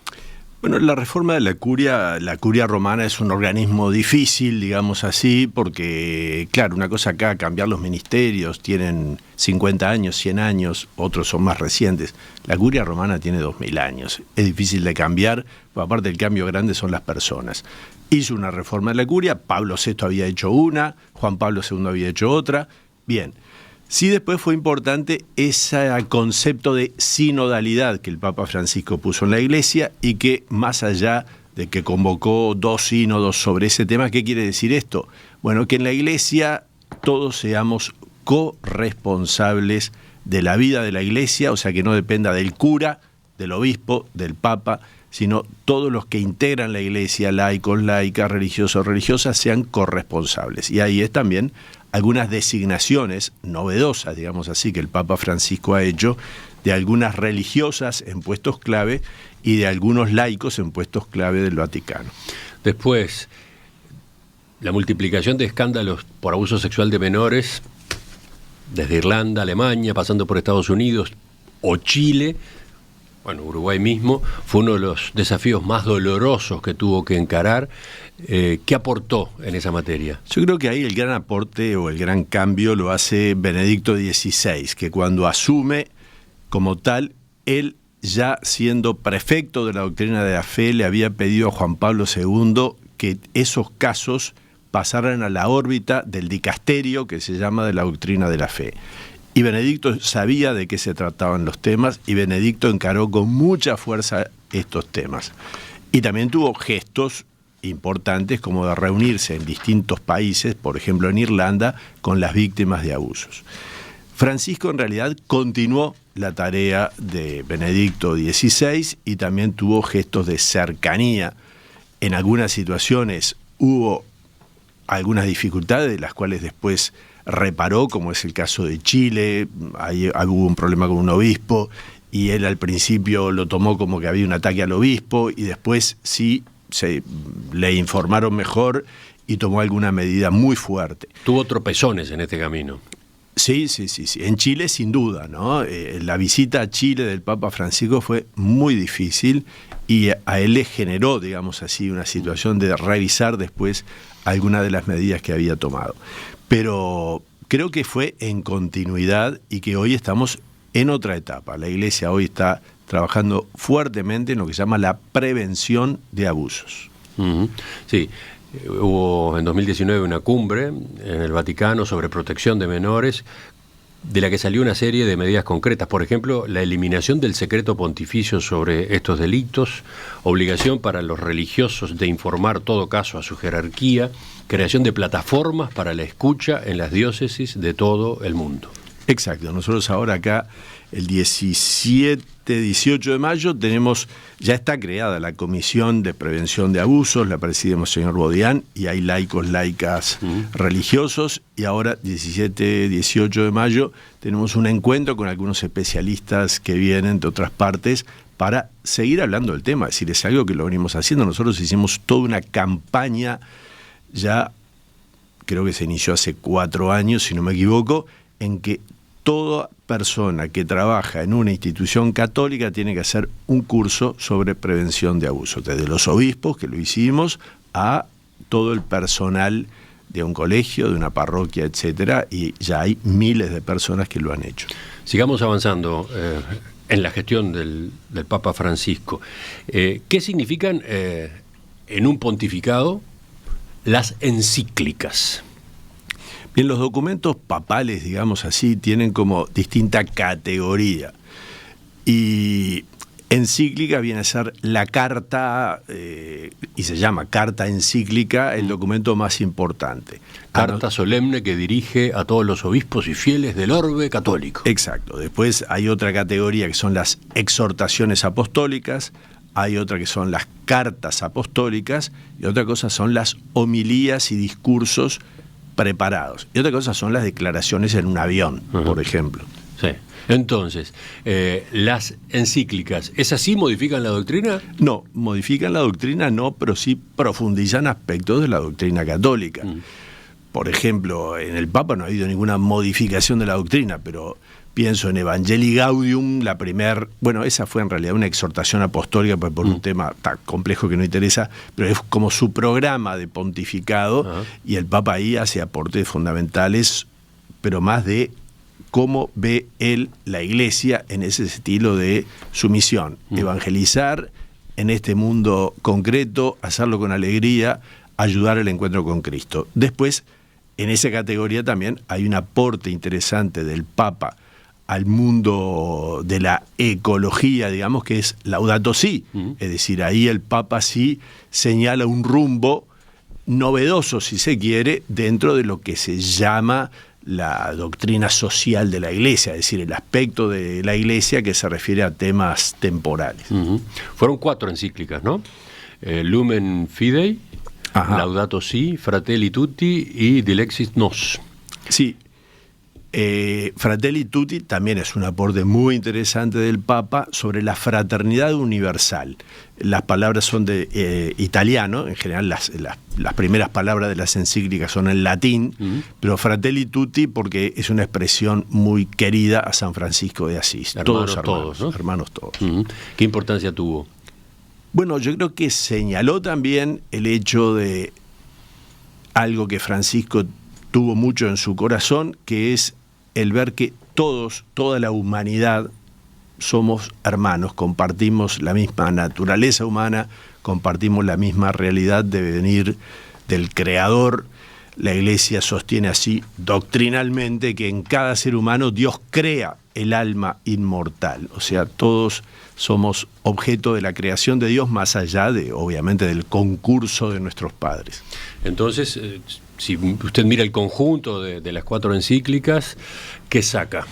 Bueno, la reforma de la curia romana es un organismo difícil, digamos así, porque, claro, una cosa acá, cambiar los ministerios, tienen 50 años, 100 años, otros son más recientes. La curia romana tiene 2000 años, es difícil de cambiar, pero aparte el cambio grande son las personas. Hizo una reforma de la curia, Pablo VI había hecho una, Juan Pablo II había hecho otra, bien. Sí, después fue importante ese concepto de sinodalidad que el Papa Francisco puso en la Iglesia y que más allá de que convocó 2 sínodos sobre ese tema, ¿qué quiere decir esto? Bueno, que en la Iglesia todos seamos corresponsables de la vida de la Iglesia, o sea que no dependa del cura, del obispo, del Papa, sino todos los que integran la Iglesia, laicos, laicas, religiosos, religiosas, sean corresponsables. Y ahí es también algunas designaciones novedosas, digamos así, que el Papa Francisco ha hecho, de algunas religiosas en puestos clave y de algunos laicos en puestos clave del Vaticano. Después, la multiplicación de escándalos por abuso sexual de menores, desde Irlanda, Alemania, pasando por Estados Unidos o Chile, bueno, Uruguay mismo, fue uno de los desafíos más dolorosos que tuvo que encarar. ¿Qué aportó en esa materia? Yo creo que ahí el gran aporte o el gran cambio lo hace Benedicto XVI, que cuando asume como tal, él ya siendo prefecto de la doctrina de la fe, le había pedido a Juan Pablo II que esos casos pasaran a la órbita del dicasterio que se llama de la doctrina de la fe. Y Benedicto sabía de qué se trataban los temas y Benedicto encaró con mucha fuerza estos temas. Y también tuvo gestos importantes como de reunirse en distintos países, por ejemplo en Irlanda, con las víctimas de abusos. Francisco en realidad continuó la tarea de Benedicto XVI y también tuvo gestos de cercanía. En algunas situaciones hubo algunas dificultades de las cuales después reparó, como es el caso de Chile. Ahí hubo un problema con un obispo y él al principio lo tomó como que había un ataque al obispo y después sí le informaron mejor y tomó alguna medida muy fuerte. Tuvo tropezones en este camino. Sí. En Chile sin duda, ¿no? La visita a Chile del Papa Francisco fue muy difícil y a él le generó, digamos así, una situación de revisar después algunas de las medidas que había tomado. Pero creo que fue en continuidad y que hoy estamos en otra etapa. La Iglesia hoy está trabajando fuertemente en lo que se llama la prevención de abusos. Uh-huh. Sí. Hubo en 2019 una cumbre en el Vaticano sobre protección de menores, de la que salió una serie de medidas concretas. Por ejemplo, la eliminación del secreto pontificio sobre estos delitos, obligación para los religiosos de informar todo caso a su jerarquía, creación de plataformas para la escucha en las diócesis de todo el mundo. Exacto. Nosotros ahora acá, el 18 de mayo, ya está creada la Comisión de Prevención de Abusos, la preside Monseñor Bodián, y hay laicos, laicas, religiosos, y ahora, 18 de mayo, tenemos un encuentro con algunos especialistas que vienen de otras partes para seguir hablando del tema. Es decir, es algo que lo venimos haciendo. Nosotros hicimos toda una campaña, ya creo que se inició hace 4 años, si no me equivoco, en que toda persona que trabaja en una institución católica tiene que hacer un curso sobre prevención de abusos, desde los obispos, que lo hicimos, a todo el personal de un colegio, de una parroquia, etcétera, y ya hay miles de personas que lo han hecho. Sigamos avanzando en la gestión del Papa Francisco. ¿Qué significan en un pontificado las encíclicas? Bien, los documentos papales, digamos así, tienen como distinta categoría. Y encíclica viene a ser la carta, y se llama carta encíclica, el documento más importante. Carta solemne que dirige a todos los obispos y fieles del orbe católico. Exacto. Después hay otra categoría que son las exhortaciones apostólicas, hay otra que son las cartas apostólicas, y otra cosa son las homilías y discursos preparados. Y otra cosa son las declaraciones en un avión, por ejemplo. Sí. Entonces, las encíclicas, ¿esas sí modifican la doctrina? No, modifican la doctrina no, pero sí profundizan aspectos de la doctrina católica. Por ejemplo, en el Papa no ha habido ninguna modificación de la doctrina, pero pienso en Evangelii Gaudium, esa fue en realidad una exhortación apostólica por un tema tan complejo que no interesa, pero es como su programa de pontificado, y el Papa ahí hace aportes fundamentales, pero más de cómo ve él la Iglesia en ese estilo de su misión, evangelizar en este mundo concreto, hacerlo con alegría, ayudar al encuentro con Cristo. Después, en esa categoría también hay un aporte interesante del Papa al mundo de la ecología, digamos, que es Laudato Si. Es decir, ahí el Papa sí señala un rumbo novedoso, si se quiere, dentro de lo que se llama la doctrina social de la Iglesia, es decir, el aspecto de la Iglesia que se refiere a temas temporales. Fueron 4 encíclicas, ¿no? Lumen Fidei, Ajá. Laudato Si, Fratelli Tutti y Dilexit Nos. Sí. Fratelli Tutti también es un aporte muy interesante del Papa sobre la fraternidad universal. Las palabras son de italiano, en general las primeras palabras de las encíclicas son en latín, pero Fratelli Tutti porque es una expresión muy querida a San Francisco de Asís. Hermanos todos, ¿no? Hermanos todos. ¿Qué importancia tuvo? Bueno, yo creo que señaló también el hecho de algo que Francisco tuvo mucho en su corazón, que es el ver que toda la humanidad somos hermanos, compartimos la misma naturaleza humana, compartimos la misma realidad de venir del Creador. La Iglesia sostiene así doctrinalmente que en cada ser humano Dios crea el alma inmortal, o sea, todos somos objeto de la creación de Dios más allá de, obviamente, del concurso de nuestros padres. Entonces, si usted mira el conjunto de las 4 encíclicas, ¿qué saca?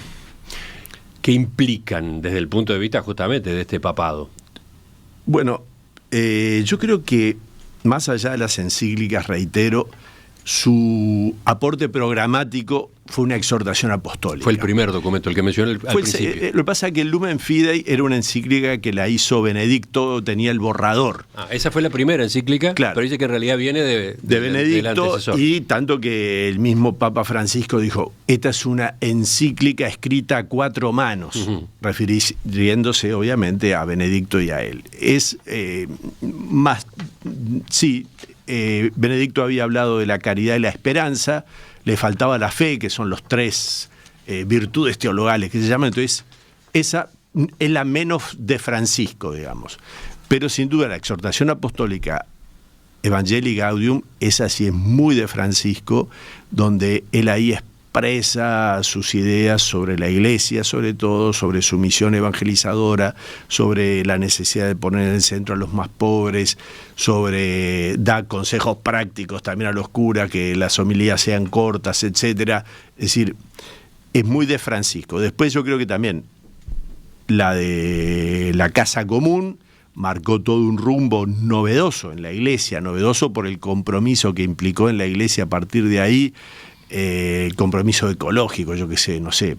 ¿Qué implican desde el punto de vista justamente de este papado? Bueno, yo creo que más allá de las encíclicas, reitero, su aporte programático fue una exhortación apostólica. Fue el primer documento, el que mencioné al principio. Lo que pasa es que el Lumen Fidei era una encíclica que la hizo Benedicto, tenía el borrador. Esa fue la primera encíclica, claro, pero dice que en realidad viene de Benedicto, y tanto que el mismo Papa Francisco dijo, esta es una encíclica escrita a 4 manos, refiriéndose obviamente a Benedicto y a él. Benedicto había hablado de la caridad y la esperanza, le faltaba la fe, que son los 3 virtudes teologales que se llaman, entonces esa es la menos de Francisco, digamos. Pero sin duda la exhortación apostólica Evangelii Gaudium, esa sí es muy de Francisco, donde él ahí expresa sus ideas sobre la Iglesia, sobre todo, sobre su misión evangelizadora, sobre la necesidad de poner en el centro a los más pobres, da consejos prácticos también a los curas, que las homilías sean cortas, etcétera. Es decir, es muy de Francisco. Después yo creo que también la de la Casa Común marcó todo un rumbo novedoso en la Iglesia, novedoso por el compromiso que implicó en la Iglesia a partir de ahí, el compromiso ecológico, yo qué sé, no sé,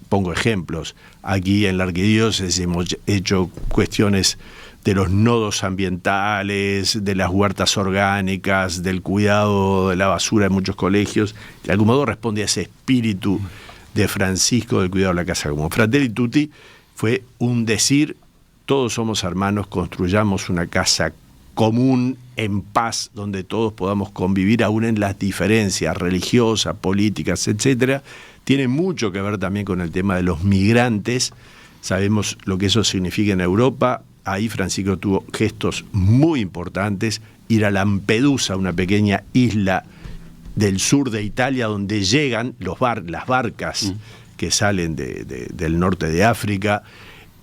pongo ejemplos. Aquí en la Arquidiócesis hemos hecho cuestiones de los nodos ambientales, de las huertas orgánicas, del cuidado de la basura en muchos colegios. De algún modo responde a ese espíritu de Francisco del cuidado de la casa común. Fratelli Tutti fue un decir, todos somos hermanos, construyamos una casa común, en paz, donde todos podamos convivir aún en las diferencias religiosas, políticas, etcétera. Tiene mucho que ver también con el tema de los migrantes. Sabemos lo que eso significa en Europa. Ahí Francisco tuvo gestos muy importantes. Ir a Lampedusa, una pequeña isla del sur de Italia, donde llegan las barcas que salen del norte de África.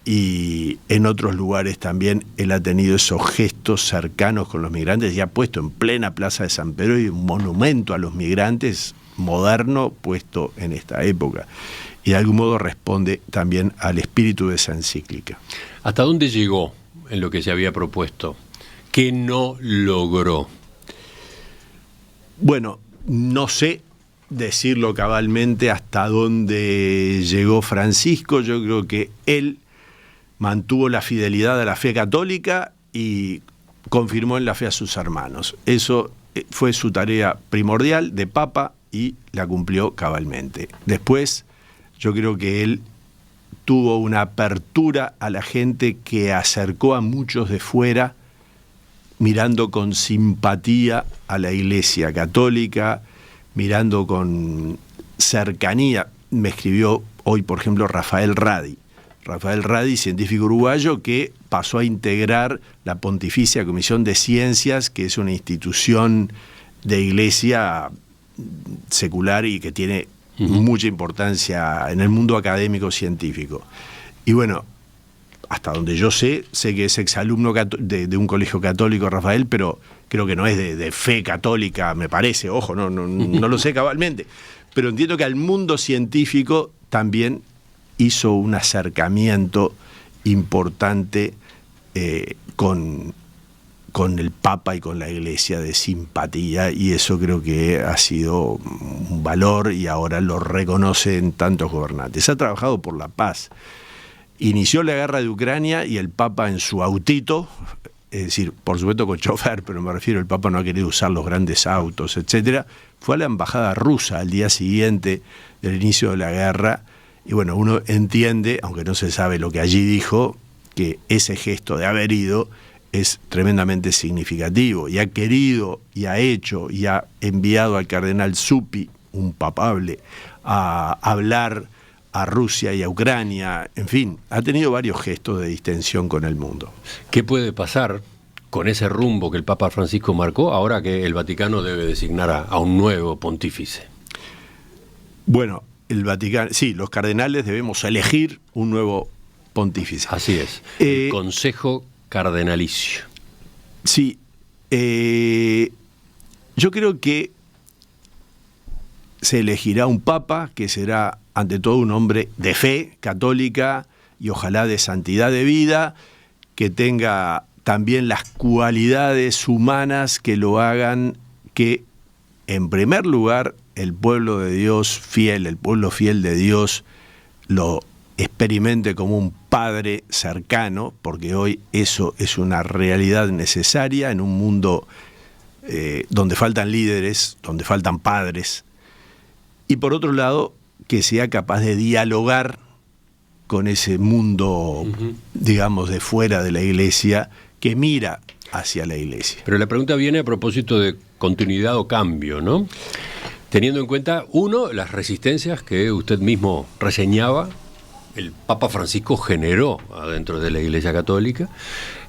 Y en otros lugares también él ha tenido esos gestos cercanos con los migrantes y ha puesto en plena Plaza de San Pedro un monumento a los migrantes moderno puesto en esta época. Y de algún modo responde también al espíritu de esa encíclica. ¿Hasta dónde llegó en lo que se había propuesto? ¿Qué no logró? Bueno, no sé decirlo cabalmente hasta dónde llegó Francisco. Yo creo que él mantuvo la fidelidad a la fe católica y confirmó en la fe a sus hermanos. Eso fue su tarea primordial de Papa y la cumplió cabalmente. Después, yo creo que él tuvo una apertura a la gente que acercó a muchos de fuera, mirando con simpatía a la Iglesia católica, mirando con cercanía. Me escribió hoy, por ejemplo, Rafael Radi, científico uruguayo que pasó a integrar la Pontificia Comisión de Ciencias, que es una institución de iglesia secular y que tiene mucha importancia en el mundo académico científico. Y bueno, hasta donde yo sé que es exalumno de un colegio católico, Rafael, pero creo que no es de fe católica, me parece, ojo, no lo sé cabalmente. pero entiendo que al mundo científico también hizo un acercamiento importante con el Papa y con la Iglesia, de simpatía, y eso creo que ha sido un valor y ahora lo reconocen tantos gobernantes. Ha trabajado por la paz. Inició la guerra de Ucrania y el Papa en su autito, es decir, por supuesto con chofer, pero me refiero, el Papa no ha querido usar los grandes autos, etcétera, fue a la embajada rusa al día siguiente del inicio de la guerra, y bueno, uno entiende, aunque no se sabe lo que allí dijo, que ese gesto de haber ido es tremendamente significativo, y ha querido, y ha hecho, y ha enviado al cardenal Zuppi, un papable, a hablar a Rusia y a Ucrania, en fin, ha tenido varios gestos de distensión con el mundo. ¿Qué puede pasar con ese rumbo que el Papa Francisco marcó ahora que el Vaticano debe designar a un nuevo pontífice? Bueno, el Vaticano, sí, los cardenales debemos elegir un nuevo pontífice. Así es, el Consejo Cardenalicio. Sí, yo creo que se elegirá un papa que será ante todo un hombre de fe católica y ojalá de santidad de vida, que tenga también las cualidades humanas que lo hagan que, en primer lugar, el pueblo de Dios fiel, el pueblo fiel de Dios, lo experimente como un padre cercano, porque hoy eso es una realidad necesaria en un mundo donde faltan líderes, donde faltan padres. Y por otro lado, que sea capaz de dialogar con ese mundo, digamos, de fuera de la Iglesia, que mira hacia la Iglesia. Pero la pregunta viene a propósito de continuidad o cambio, ¿no? Teniendo en cuenta, uno, las resistencias que usted mismo reseñaba, el Papa Francisco generó adentro de la Iglesia Católica,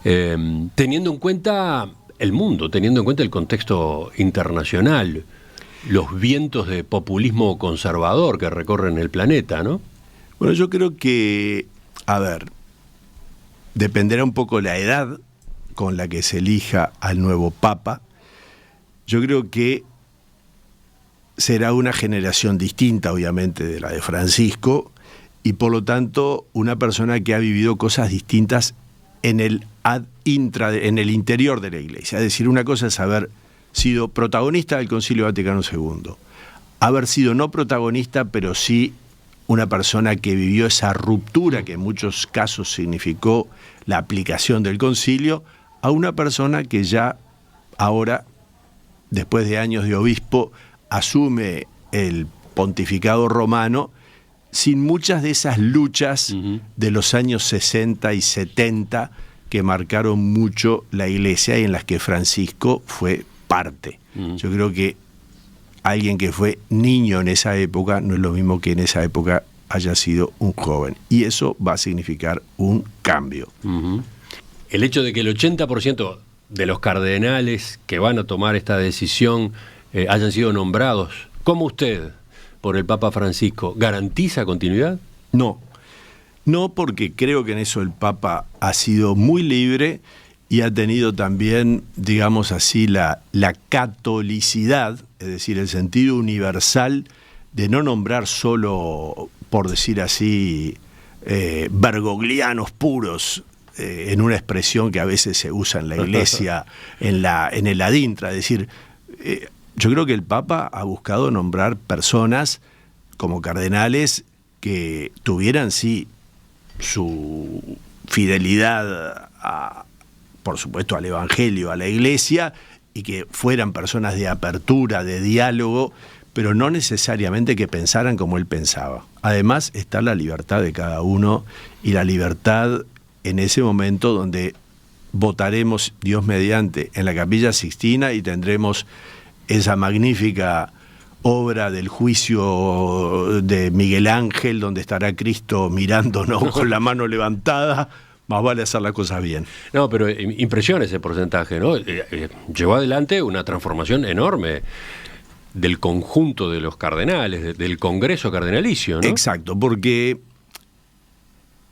teniendo en cuenta el mundo, teniendo en cuenta el contexto internacional, los vientos de populismo conservador que recorren el planeta, ¿no? Bueno, yo creo que, dependerá un poco la edad con la que se elija al nuevo Papa. Yo creo que será una generación distinta, obviamente, de la de Francisco, y por lo tanto una persona que ha vivido cosas distintas en el interior de la Iglesia. Es decir, una cosa es haber sido protagonista del Concilio Vaticano II, haber sido no protagonista, pero sí una persona que vivió esa ruptura que en muchos casos significó la aplicación del concilio, a una persona que ya ahora, después de años de obispo, asume el pontificado romano sin muchas de esas luchas de los años 60 y 70 que marcaron mucho la Iglesia y en las que Francisco fue parte. Yo creo que alguien que fue niño en esa época no es lo mismo que en esa época haya sido un joven. Y eso va a significar un cambio. El hecho de que el 80% de los cardenales que van a tomar esta decisión hayan sido nombrados, como usted, por el Papa Francisco, ¿garantiza continuidad? No, porque creo que en eso el Papa ha sido muy libre y ha tenido también, digamos así, la catolicidad, es decir, el sentido universal de no nombrar solo, por decir así, bergoglianos puros, en una expresión que a veces se usa en la Iglesia, en el adintra. Es decir, yo creo que el Papa ha buscado nombrar personas como cardenales que tuvieran, sí, su fidelidad por supuesto, al Evangelio, a la Iglesia, y que fueran personas de apertura, de diálogo, pero no necesariamente que pensaran como él pensaba. Además está la libertad de cada uno y la libertad en ese momento donde votaremos, Dios mediante, en la Capilla Sixtina y tendremos esa magnífica obra del juicio de Miguel Ángel, donde estará Cristo mirándonos con la mano levantada. Más vale hacer las cosas bien. No, pero impresiona ese porcentaje, ¿no? Llevó adelante una transformación enorme del conjunto de los cardenales, del Congreso Cardenalicio, ¿no? Exacto, porque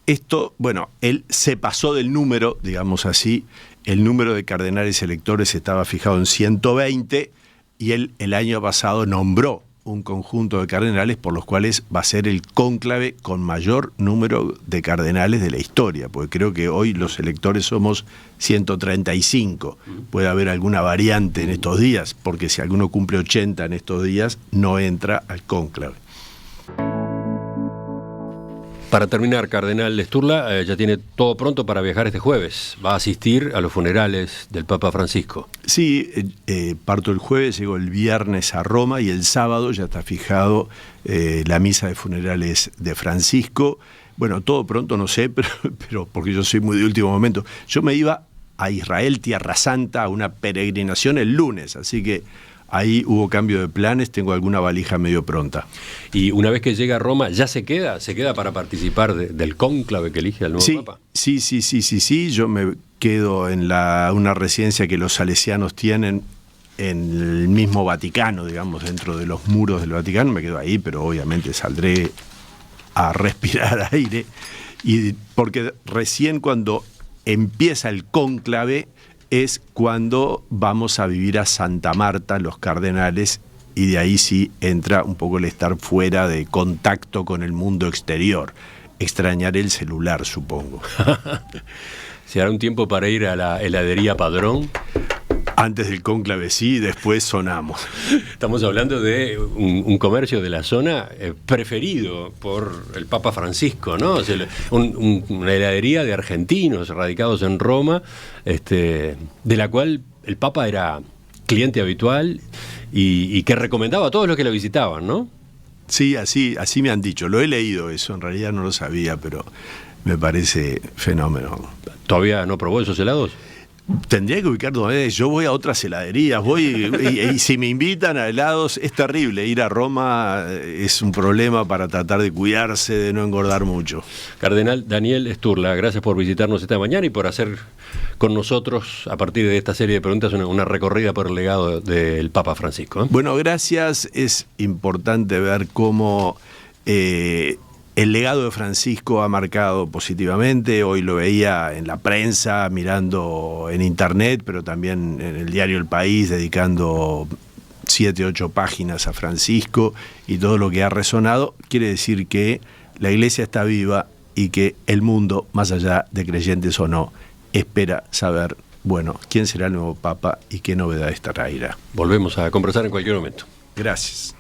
esto, bueno, él se pasó del número, digamos así, el número de cardenales electores estaba fijado en 120 y él el año pasado nombró un conjunto de cardenales por los cuales va a ser el cónclave con mayor número de cardenales de la historia, porque creo que hoy los electores somos 135. Puede haber alguna variante en estos días, porque si alguno cumple 80 en estos días, no entra al cónclave. Para terminar, Cardenal Sturla ya tiene todo pronto para viajar este jueves. Va a asistir a los funerales del Papa Francisco. Sí, parto el jueves, llego el viernes a Roma y el sábado ya está fijado la misa de funerales de Francisco. Bueno, todo pronto no sé, pero porque yo soy muy de último momento. Yo me iba a Israel, Tierra Santa, a una peregrinación el lunes, así que ahí hubo cambio de planes, tengo alguna valija medio pronta. Y una vez que llega a Roma, ¿ya se queda para participar del cónclave que elige al nuevo Papa? Sí, yo me quedo en una residencia que los salesianos tienen en el mismo Vaticano, digamos, dentro de los muros del Vaticano, me quedo ahí, pero obviamente saldré a respirar aire, y porque recién cuando empieza el cónclave es cuando vamos a vivir a Santa Marta, los cardenales, y de ahí sí entra un poco el estar fuera de contacto con el mundo exterior. Extrañaré el celular, supongo. ¿Se hará un tiempo para ir a la heladería Padrón? Antes del cónclave sí, después sonamos. Estamos hablando de un comercio de la zona preferido por el Papa Francisco, ¿no? O sea, una heladería de argentinos radicados en Roma, de la cual el Papa era cliente habitual y que recomendaba a todos los que lo visitaban, ¿no? Sí, así me han dicho. Lo he leído eso, en realidad no lo sabía, pero me parece fenómeno. ¿Todavía no probó esos helados? Tendría que ubicar donde yo voy a otras heladerías, y si me invitan a helados es terrible. Ir a Roma es un problema para tratar de cuidarse, de no engordar mucho. Cardenal Daniel Sturla, gracias por visitarnos esta mañana y por hacer con nosotros, a partir de esta serie de preguntas, una recorrida por el legado del Papa Francisco. Bueno, gracias. Es importante ver cómo el legado de Francisco ha marcado positivamente. Hoy lo veía en la prensa, mirando en internet, pero también en el diario El País, dedicando 7, 8 páginas a Francisco, y todo lo que ha resonado quiere decir que la Iglesia está viva y que el mundo, más allá de creyentes o no, espera saber, bueno, quién será el nuevo Papa y qué novedades traerá. Volvemos a conversar en cualquier momento. Gracias.